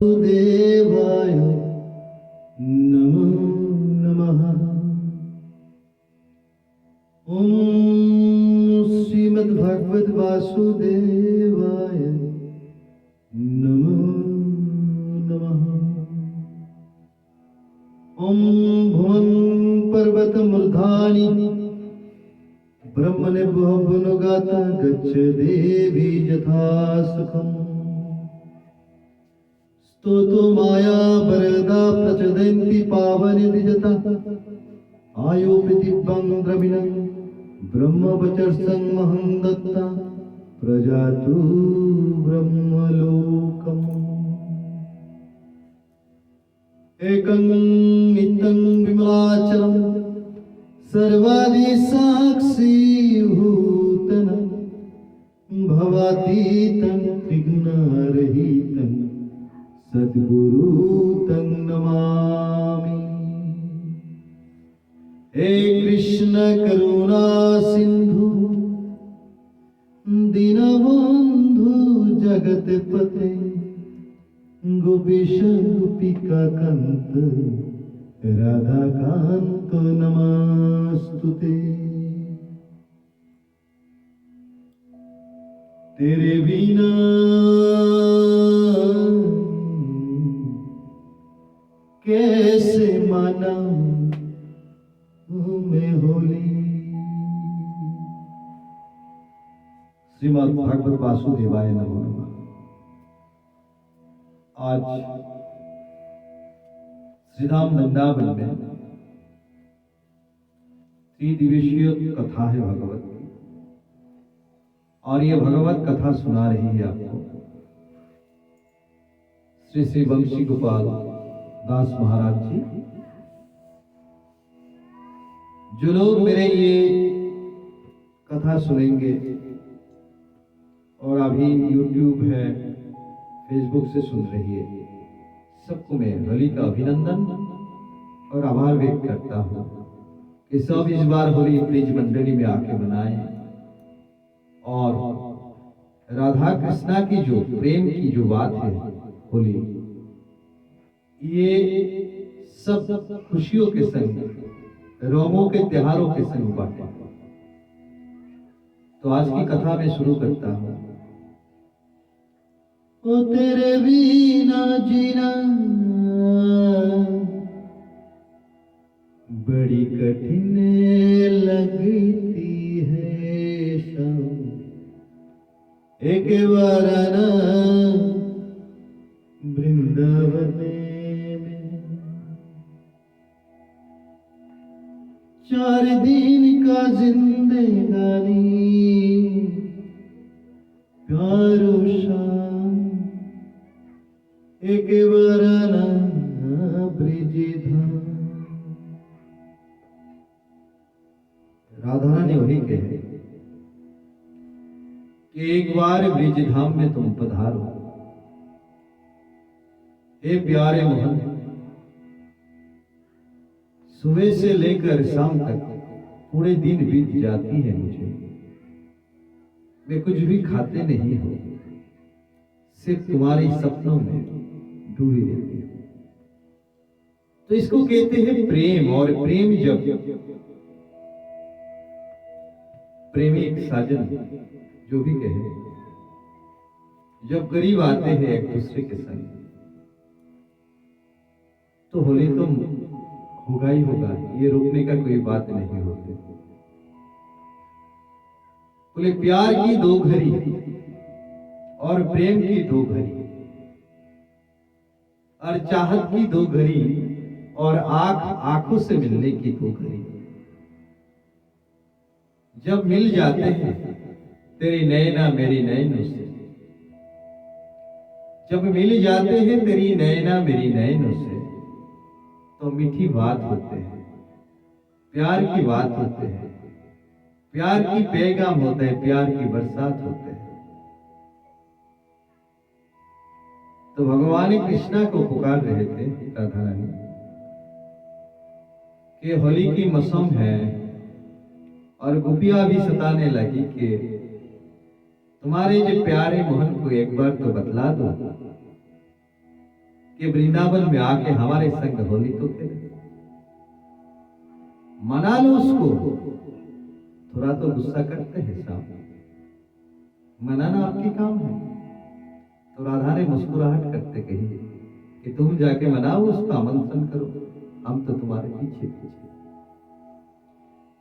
देवाय नमो नमः। ओम श्रीमद्भागवत वासुदेवाय नमो नमः। ओम भुवं पर्वत मूर्धानि ब्रह्मणे भुवनुगात गच्छ देवी यथा सुखम्। स्तोतो माया वरदा प्रचदन्ति पावनि द्विजता आयो प्रतिपं द्रविणं ब्रह्मवचर्षं महं दत्ता प्रजातु ब्रह्मलोकम्। एकं नित्यं विमलाचलं सर्वादि साक्षीभूतं भवातीतं त्रिगुणरहितं सद्गुरु तं नमामि। हे कृष्ण करुणा सिंधु दीनबंधु जगतपते गोपीश गोपिका कांत राधा कांत नमस्तुते। तेरे बिना कैसे मनाऊं मैं होली। श्रीमद् भागवत वासुदेवाय नमो नमः। आज श्रीधाम वृंदावन में त्रिदिवसीय कथा है भगवत की, और ये भगवत कथा सुना रही है आपको श्री श्री वंशी गोपाल दास महाराज जी। जो लोग मेरे ये कथा सुनेंगे और अभी YouTube है, फेसबुक से सुन रही है, सबको मैं होली का अभिनंदन और आभार व्यक्त करता हूँ कि सब इस बार होली ब्रिज मंडली में आके मनाएं और राधा कृष्णा की जो प्रेम की जो बात है होली, ये सब खुशियों के संग रंगों के त्योहारों के संग बांटे। तो आज की कथा में शुरू करता हूं। ओ तेरे बिना जीना बड़ी कठिन लगती है शाम, एक बार आना वृंदावन में। 4 दिन का जिंदगानी प्यारो शाम, एक बार आना ब्रिज धाम। राधा रानी वही कहे कि एक बार ब्रिज धाम में तुम पधारो। हे प्यारे मोहन, सुबह से लेकर शाम तक पूरे दिन बीत जाती है मुझे, मैं कुछ भी खाते नहीं हो, सिर्फ तुम्हारे सपनों में डूबी रहती हूँ। तो इसको कहते हैं प्रेम। और प्रेम जब प्रेमी साजन जो भी कहे, जब करीब आते हैं एक दूसरे के संग, तो होली तो होगा ही होगा, ये रोकने का कोई बात नहीं होती। बोले प्यार की 2 घड़ी और प्रेम की 2 घड़ी और चाहत की 2 घड़ी और आंखों से मिलने की 2 घड़ी। जब मिल जाते हैं तेरी नैना मेरी नैनों से, जब मिल जाते हैं तेरी नैना मेरी नैनों से, तो मीठी बात होते हैं, प्यार की बात होते हैं, प्यार की पैगाम होता है, प्यार की बरसात होते हैं। तो भगवान कृष्णा को पुकार रहे थे राधा रानी कि होली की मौसम है और गोपियां भी सताने लगी कि तुम्हारे जो प्यारे मोहन को एक बार तो बतला दो कि वृंदावन में आके हमारे संग होली तो खेले, मना लो उसको। थोड़ा तो गुस्सा करते हैं साहब, मनाना आपकी काम है। तो राधा ने मुस्कुराहट करते कही कि तुम जाके मनाओ, उसको आमंत्रण करो, हम तो तुम्हारे पीछे पीछे।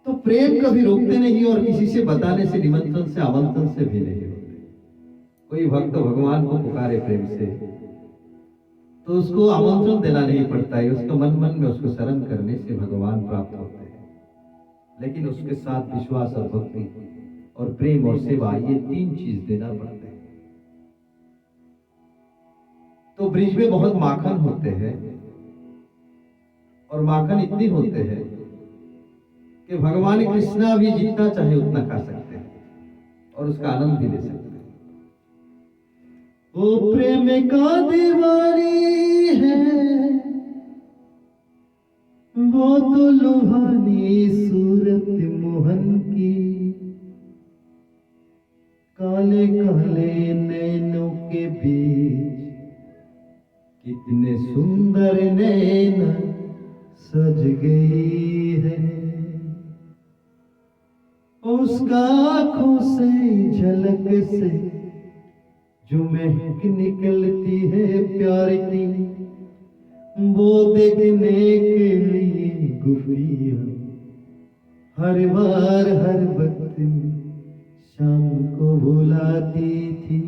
तो प्रेम कभी रोकते नहीं और किसी से बताने से, निमंत्रण से, आमंत्रण से भी नहीं होते। कोई भक्त भगवान को पुकारे प्रेम से तो उसको आमंत्रण देना नहीं पड़ता है, उसका मन मन में उसको शरण करने से भगवान प्राप्त होते हैं। लेकिन उसके साथ विश्वास और भक्ति और प्रेम और सेवा, ये तीन चीज देना पड़ता है। तो ब्रिज में बहुत माखन होते हैं और माखन इतनी होते हैं कि भगवान कृष्णा भी जितना चाहे उतना खा सकते हैं और उसका आनंद भी ले सकते हैं। वो प्रेम का दीवानी है, वो तो लुभानी सूरत मोहन की, काले काले नैनों के बीच कितने सुंदर नैना सज गई है। उसका आंखों से झलक से जो महक निकलती है प्यार की, वो देखने के लिए गुफिया हर बार हर वक्त शाम को बुलाती थी।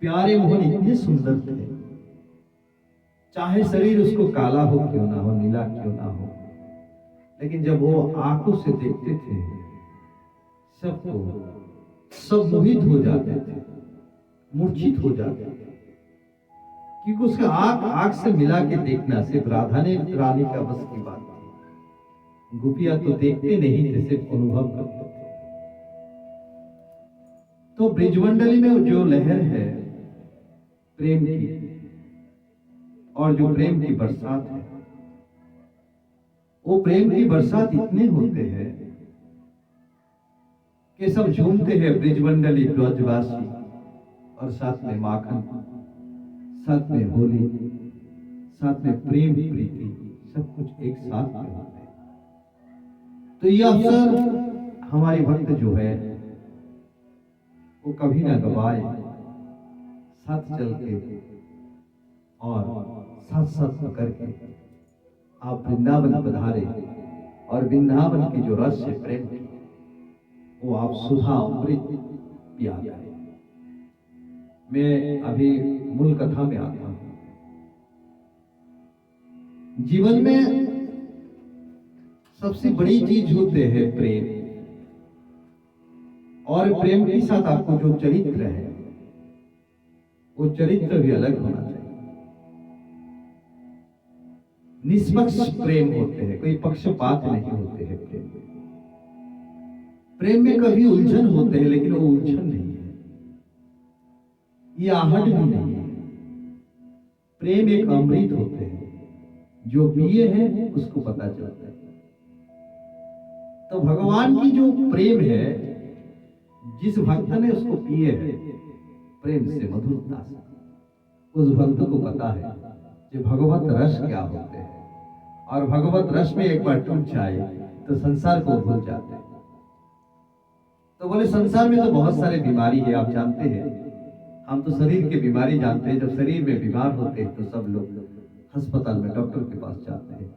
प्यारे मोहन इतने सुंदर थे, चाहे शरीर उसको काला हो क्यों ना हो, नीला क्यों ना हो, लेकिन जब वो आंखों से देखते थे सब मोहित हो जाते थे, मूर्छित हो जाते थे। क्योंकि उसका आंख से मिला के देखना सिर्फ राधा ने रानी का बस की बात थी। गोपियां तो देखते नहीं थे, सिर्फ अनुभव करते थे। तो ब्रिजमंडली में जो लहर है प्रेम की, और जो प्रेम की बरसात है, वो प्रेम की बरसात इतने होते हैं कि सब झूमते हैं ब्रिजमंडली ब्रजवासी, और साथ में माखन, साथ में होली, साथ में प्रेम प्रीति, सब कुछ एक साथ में होते हैं। तो ये अवसर हमारे भक्त जो है वो कभी ना गवाए, साथ चल के और साथ साथ पकड़ के आप वृंदावन पधारे और वृंदावन की जो रस है प्रेम की, वो आप सुधा अमृत पिया करें। मैं अभी मूल कथा में आता हूं। जीवन में सबसे बड़ी चीज होते हैं प्रेम, और प्रेम के साथ आपको जो चरित्र है वो चरित्र भी अलग होना चाहिए। निष्पक्ष प्रेम होते हैं, कोई पक्षपात नहीं होते हैं। प्रेम में कभी उलझन होते हैं, लेकिन वो उलझन नहीं है, ये आहट भी नहीं है। प्रेम एक अमृत होते हैं, जो पिए हैं उसको पता चलता है। तो भगवान की जो प्रेम है, जिस भक्त ने उसको पिए है प्रेम से, मधुरता से, उस भक्त को पता है कि भगवत रस क्या होते हैं। और भगवत रस में एक बार टूट जाए तो संसार को भूल जाते हैं। तो बोले संसार में तो बहुत सारे बीमारी है, आप जानते हैं, हम तो शरीर की बीमारी जानते हैं। जब शरीर में बीमार होते हैं तो सब लोग अस्पताल में डॉक्टर के पास जाते हैं,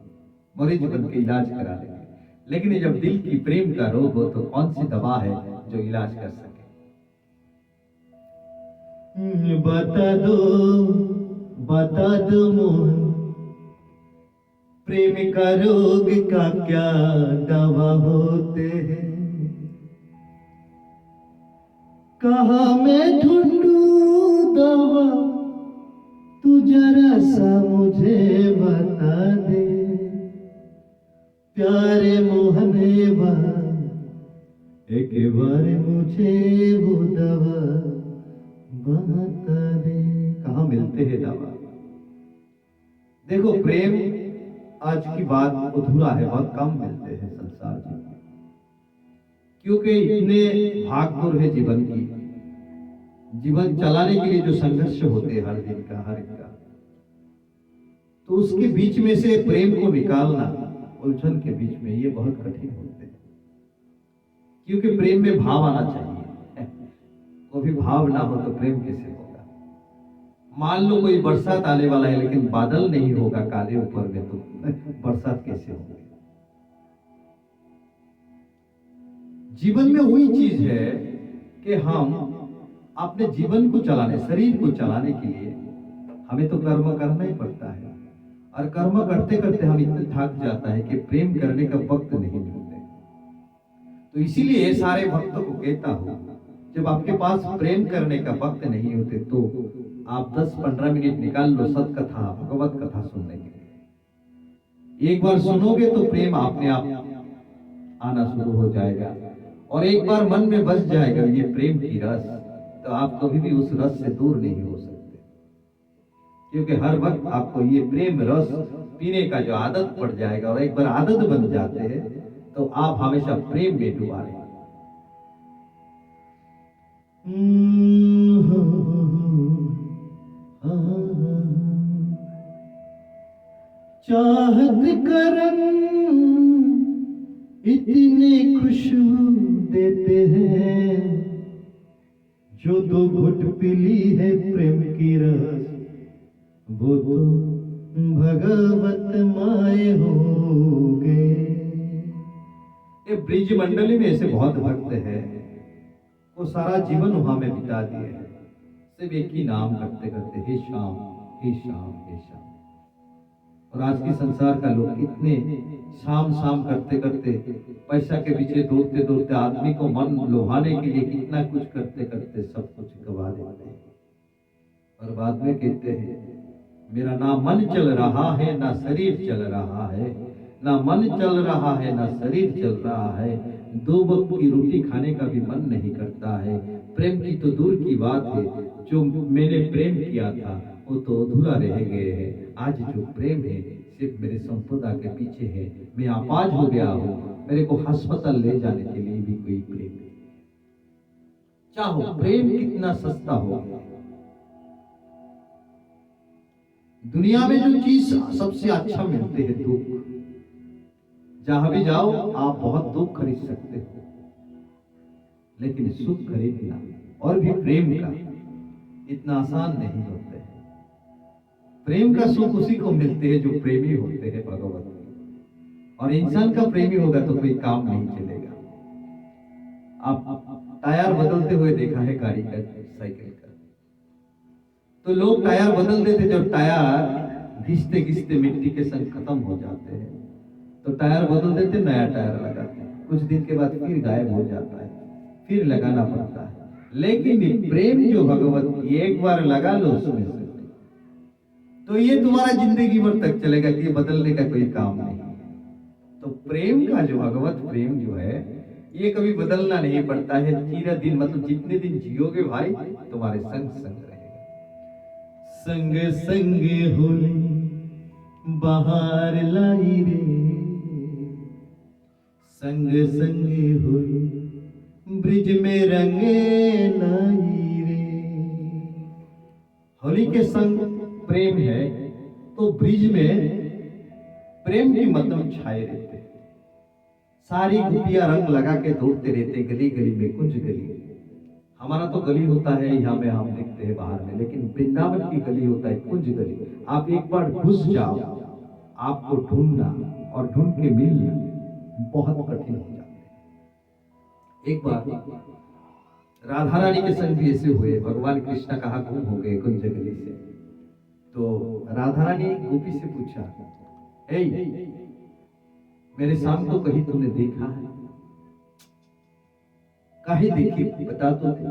मरीज बन के इलाज कराने के। लेकिन जब दिल की प्रेम का रोग हो तो कौन सी दवा है जो इलाज कर सके? बता दो मोहन, प्रेम का रोग का क्या दवा होते हैं? कहा मैं ढूंढूं दवा, तू जरा सा मुझे बता दे। प्यारे मोहन एक बार मुझे वो दवा बता दे। कहाँ मिलते हैं दवा? देखो प्रेम आज की बात अधूरा है, बहुत कम मिलते हैं संसार में, क्योंकि इतने भागदौड़ है जीवन की। जीवन चलाने के लिए जो संघर्ष होते हैं हर दिन का, हर एक का, तो उसके बीच में से प्रेम को निकालना, उलझन के बीच में, ये बहुत कठिन होते हैं। क्योंकि प्रेम में भाव आना चाहिए। वो भी भाव ना हो तो प्रेम कैसे होगा? मान लो कोई बरसात आने वाला है लेकिन बादल नहीं होगा काले ऊपर में, तो बरसात कैसे होगी? जीवन में वही चीज है कि हम अपने जीवन को चलाने, शरीर को चलाने के लिए हमें तो कर्म करना ही पड़ता है। और कर्म करते करते हम इतने थक जाता है कि प्रेम करने का वक्त नहीं मिलता। तो इसीलिए सारे भक्तों को कहता हूं, जब आपके पास प्रेम करने का वक्त नहीं होते तो आप 10-15 मिनट निकाल लो सत्कथा, भगवत कथा सुनने के लिए। एक बार सुनोगे तो प्रेम अपने आप आना शुरू हो जाएगा, और एक बार मन में बस जाएगा ये प्रेम की रस, तो आप कभी भी उस रस से दूर नहीं हो सकते। क्योंकि हर वक्त आपको ये प्रेम रस पीने का जो आदत पड़ जाएगा, और एक बार आदत बन जाते हैं तो आप हमेशा प्रेम में डूबा रहे। चाहत करम इतने खुशबू देते हैं, जो दो घुट पीली है प्रेम की रस, वो तो भगवत माए होंगे। ये ब्रिज मंडली में ऐसे बहुत भक्त हैं, वो सारा जीवन वहां में बिता दिए हैं, सिर्फ एक ही नाम करते करते, हे श्याम हे श्याम हे श्याम। और आज के संसार का लोग कितने शाम शाम करते करते, पैसा के पीछे दौड़ते दौड़ते, आदमी को मन लुभाने के लिए कितना कुछ करते करते सब कुछ गवा देते हैं। और बाद में कहते हैं मेरा ना मन चल रहा है ना शरीर चल रहा है, ना मन चल रहा है ना शरीर चल रहा है, दो वक्त की रोटी खाने का भी मन नहीं करता है। प्रेम की तो दूर की बात है, जो मैंने प्रेम किया था वो तो अधूरा रह गए हैं। आज जो प्रेम है सिर्फ मेरे संपदा के पीछे है, मैं आपाज हो गया हूँ, मेरे को अस्पताल ले जाने के लिए भी कोई प्रेम नहीं। चाहो प्रेम कितना सस्ता हो, दुनिया में जो चीज सबसे अच्छा मिलते हैं दुख। जहां भी जाओ आप बहुत दुख खरीद सकते हो, लेकिन सुख खरीदना और भी प्रेम का इतना आसान नहीं होता है। प्रेम का सुख उसी को मिलते हैं जो प्रेमी होते हैं भगवत। और इंसान का प्रेमी होगा तो कोई काम नहीं चलेगा। आप टायर बदलते हुए देखा है गाड़ी का, साइकिल का, तो लोग टायर बदल देते, जब टायर घिसते घिसते मिट्टी के संग खत्म हो जाते हैं तो टायर बदल देते, नया टायर लगाते हैं, कुछ दिन के बाद फिर गायब हो जाता है, फिर लगाना पड़ता है। लेकिन प्रेम जो भगवत एक बार लगा लो उसमें से, तो ये तुम्हारा जिंदगी भर तक चलेगा, कि ये बदलने का कोई काम नहीं। तो प्रेम का जो भगवत प्रेम जो है ये कभी बदलना नहीं पड़ता है, चिर दिन, मतलब जितने दिन जियोगे भाई तुम्हारे संग संग रहेगा। संग संग होली बाहर लाई रे, संग संग होली ब्रिज में रंगे लाई रे। होली के संग प्रेम है तो ब्रिज में प्रेम की मतलब छाए रहते हैं। सारी गोपियां रंग लगा के दौड़ते रहते गली गली में, कुंज गली। हमारा तो गली होता है यहाँ में, हम देखते हैं बाहर में, लेकिन वृंदावन की गली होता है कुंज गली। आप एक बार घुस जाओ, आपको ढूंढना और ढूंढ के मिलना बहुत कठिन हो जाता है। एक बार राधा रानी के संग भी ऐसे हुए, भगवान कृष्ण कहाँ गुम हो गए कुंज गली से। तो राधा रानी गोपी से पूछा, हे मेरे शाम को कहीं तूने देखा है? काहे देखी बता तो दे।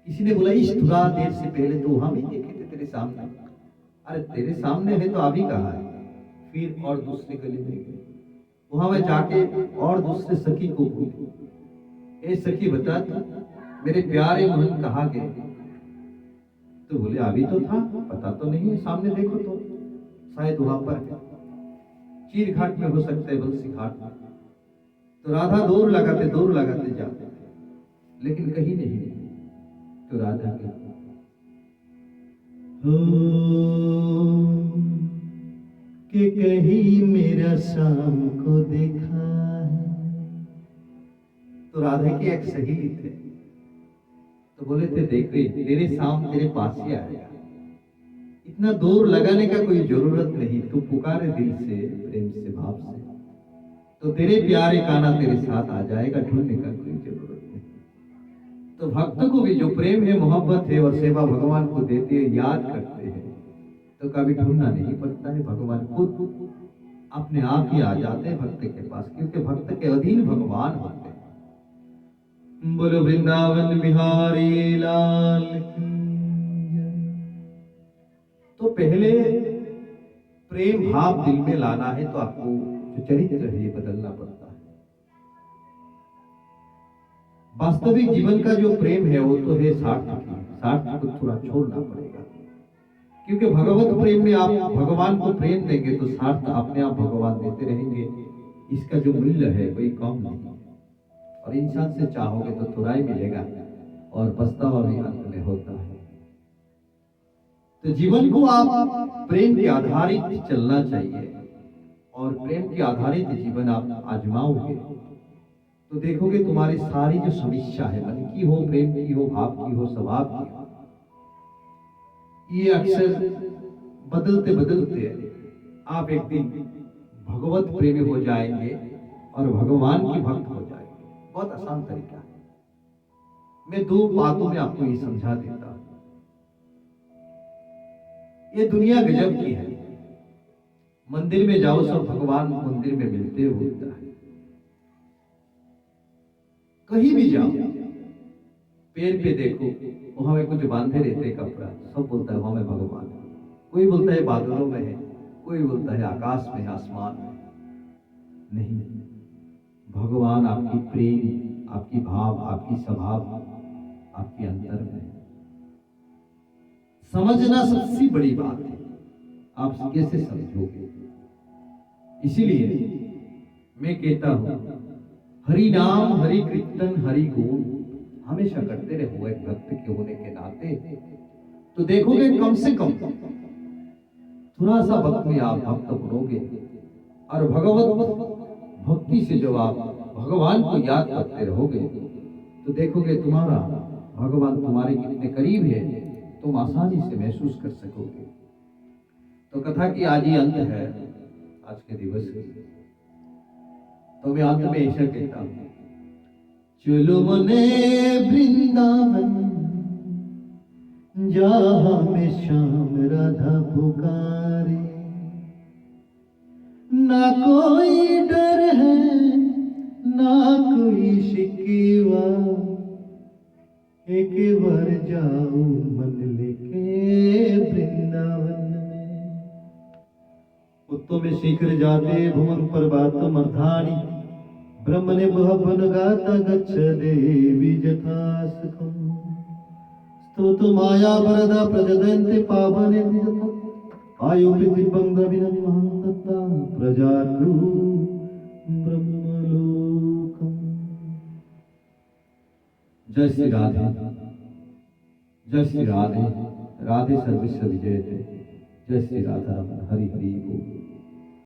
किसी ने बोला इस थोड़ा देर से पहले तो हम ही देखे थे तेरे सामने। अरे तेरे सामने है तो अभी कहाँ है? फिर और दूसरे गली में गए, वहां में जाके और दूसरे सखी को बोले, ए सखी बता तू मेरे प्यारे मोहन कहाँ गए? तो बोले अभी तो था, पता तो नहीं है, सामने देखो तो शायद वहां पर है, चीर घाट में हो सकता है, बंसी घाट में। तो राधा दौड़ लगाते जाते, लेकिन कहीं नहीं। तो राधा के कहीं मेरा शाम को देखा है। तो राधा के एक सहेली थे, तो बोले थे देख रे तेरे शाम तेरे पास ही आएगा, इतना दूर लगाने का कोई जरूरत नहीं, तू पुकारे दिल से, प्रेम से, भाव से, तो तेरे प्यारे काना तेरे साथ आ जाएगा, ढूंढने का कोई जरूरत नहीं। तो भक्त को भी जो प्रेम है, मोहब्बत है और सेवा भगवान को देते हैं, याद करते हैं, तो कभी ढूंढना नहीं पड़ता है, भगवान खुद अपने आप ही आ जाते हैं भक्त के पास, क्योंकि भक्त के अधीन भगवान होते हैं। बोलो वृंदावन बिहारी लाल की जय। तो पहले प्रेम भाव दिल में लाना है तो आपको जो चरित्र है ये बदलना पड़ता है। वास्तविक जीवन का जो प्रेम है वो तो है सार्थक ही, सार्थक को थोड़ा छोड़ना पड़ेगा, क्योंकि भगवत प्रेम में आप भगवान को प्रेम देंगे तो सार्थ अपने आप भगवान देते रहेंगे, इसका जो मूल्य है कोई कम नहीं। और इंसान से चाहोगे तो थोड़ा ही मिलेगा और पछतावा भी अंत में होता है। तो जीवन को आप प्रेम के आधारित चलना चाहिए, और प्रेम के आधारित जीवन आप आजमाओगे तो देखोगे तुम्हारी सारी जो समस्या है, मन की हो, प्रेम की हो, भाव की हो, स्वभाव की हो, ये अक्सर बदलते बदलते आप एक दिन भगवत प्रेमी हो जाएंगे और भगवान की भक्त हो जाएंगे। बहुत आसान तरीका है, मैं दो बातों में आपको ये समझा देता हूं। ये दुनिया गजब की है, मंदिर में जाओ सब भगवान मंदिर में मिलते होता है, कहीं भी जाओ पैर पे देखो वहां में कुछ बांधे रहते कपड़ा, सब बोलता है वहां में भगवान है, कोई बोलता है बादलों में है, कोई बोलता है आकाश में, आसमान में। नहीं, भगवान आपकी प्रेम, आपकी भाव, आपकी स्वभाव, आपके अंतर में है। समझना सबसे बड़ी बात है, आप कैसे समझोगे। इसीलिए मैं कहता हूं हरि नाम, हरि कीर्तन, हरि गुण हमेशा करते रहो एक भक्त के होने के नाते, तो देखोगे कम से कम थोड़ा सा भक्त में आप भक्त बनोगे, और भगवत भक्ति से जब आप भगवान को याद करते रहोगे तो देखोगे तुम्हारा भगवान तुम्हारे कितने करीब है, तुम आसानी से महसूस कर सकोगे। तो कथा की आज ही अंत है, आज के दिवस की, तो मैं अंत में ऐसा कहता हूं, चलो मने वृंदावन जहां में श्याम राधा पुकारे, ना कोई डर है ना कोई शिकवा, एक बार जाऊं मन लेके वृंदावन में। उत्तो में शीघ्र जाते भुवन पर्वत मर्धानी, ब्रह्मणे भवन गाता गच्छ देवी जथा सुखम, स्तोतु माया वरदा प्रजदन्ते पावने जथा, आयु पृथ्वीं द्रविणं महंतता प्रजातु ब्रह्मलोकम। जय श्री राधे, जय श्री राधे, राधे सर्वस्व विजयते, जय श्री राधा रमण, हरि हरि बोल।